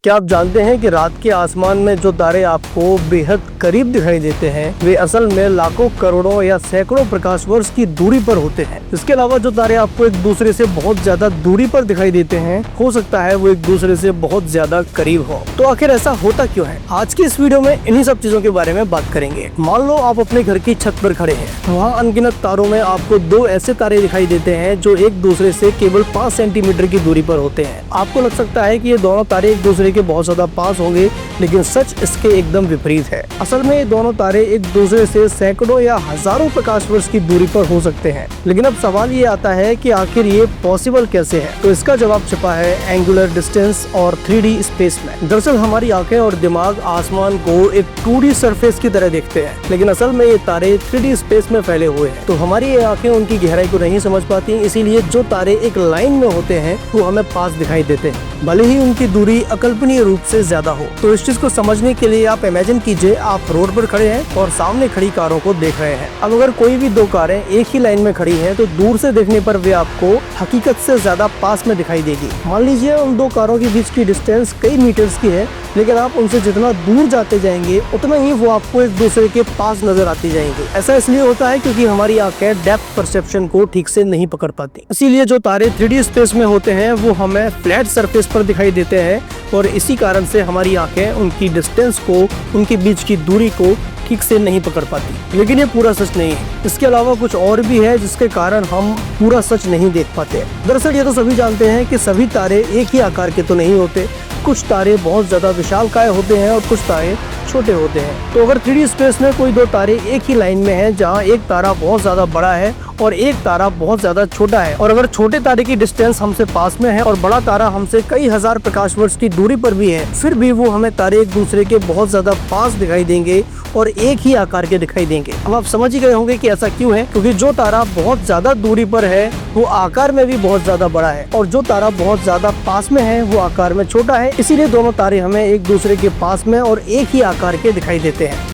क्या आप जानते हैं कि रात के आसमान में जो तारे आपको बेहद करीब दिखाई देते हैं वे असल में लाखों करोड़ों या सैकड़ों प्रकाश वर्ष की दूरी पर होते हैं। इसके अलावा जो तारे आपको एक दूसरे से बहुत ज्यादा दूरी पर दिखाई देते हैं हो सकता है वो एक दूसरे से बहुत ज्यादा करीब हो। तो आखिर ऐसा होता क्यों है? आज की इस वीडियो में इन्हीं सब चीजों के बारे में बात करेंगे। मान लो आप अपने घर की छत पर खड़े हैं, वहाँ अनगिनत तारों में आपको दो ऐसे तारे दिखाई देते हैं जो एक दूसरे से केवल 5 सेंटीमीटर की दूरी पर होते हैं। आपको लग सकता है कि ये दोनों तारे एक दूसरे के बहुत ज्यादा पास होंगे, लेकिन सच इसके एकदम विपरीत है। असल में ये दोनों तारे एक दूसरे से सैकड़ों या हजारों प्रकाश वर्ष की दूरी पर हो सकते हैं। लेकिन अब सवाल ये आता है कि आखिर ये पॉसिबल कैसे है? तो इसका जवाब छिपा है एंगुलर डिस्टेंस और 3D स्पेस में। दरअसल हमारी आंखें और दिमाग आसमान को एक 2D सरफेस की तरह देखते हैं, लेकिन असल में ये तारे 3D स्पेस में फैले हुए हैं। तो हमारी ये आंखें उनकी गहराई को नहीं समझ पाती, इसीलिए जो तारे एक लाइन में होते हैं वो हमें पास दिखाई देते हैं, भले ही उनकी दूरी अकल्पनीय रूप से ज्यादा हो। तो इस चीज को समझने के लिए आप इमेजिन कीजिए आप रोड पर खड़े हैं और सामने खड़ी कारों को देख रहे हैं। अब अगर कोई भी दो कारें एक ही लाइन में खड़ी हैं तो दूर से देखने पर वे आपको हकीकत से ज्यादा पास में दिखाई देगी। मान लीजिए उन दो कारों के बीच की डिस्टेंस कई मीटर्स की है, लेकिन आप उनसे जितना दूर जाते जाएंगे उतना ही वो आपको एक दूसरे के पास नजर आती जाएंगे। ऐसा इसलिए होता है क्योंकि हमारी आंखें डेप्थ परसेप्शन को ठीक से नहीं पकड़ पाती। इसीलिए जो तारे 3D स्पेस में होते हैं वो हमें फ्लैट सरफेस पर दिखाई देते हैं और इसी कारण से हमारी आंखें उनकी डिस्टेंस को, उनके बीच की दूरी को ठीक से नहीं पकड़ पाती। लेकिन ये पूरा सच नहीं है, इसके अलावा कुछ और भी है जिसके कारण हम पूरा सच नहीं देख पाते। दरअसल ये तो सभी जानते हैं कि सभी तारे एक ही आकार के तो नहीं होते। कुछ तारे बहुत ज्यादा विशालकाय होते हैं और कुछ तारे छोटे होते हैं। तो अगर 3D स्पेस में कोई दो तारे एक ही लाइन में हैं, जहां एक तारा बहुत ज्यादा बड़ा है और एक तारा बहुत ज्यादा छोटा है, और अगर छोटे तारे की डिस्टेंस हमसे पास में है और बड़ा तारा हमसे कई हजार प्रकाश वर्ष की दूरी पर भी है, फिर भी वो हमें तारे एक दूसरे के बहुत ज्यादा पास दिखाई देंगे और एक ही आकार के दिखाई देंगे। अब आप समझ ही गए होंगे कि ऐसा क्यों है, क्योंकि जो तारा बहुत ज्यादा दूरी पर है वो आकार में भी बहुत ज्यादा बड़ा है और जो तारा बहुत ज्यादा पास में है वो आकार में छोटा है। इसीलिए दोनों तारे हमें एक दूसरे के पास में और एक ही आकार के दिखाई देते हैं।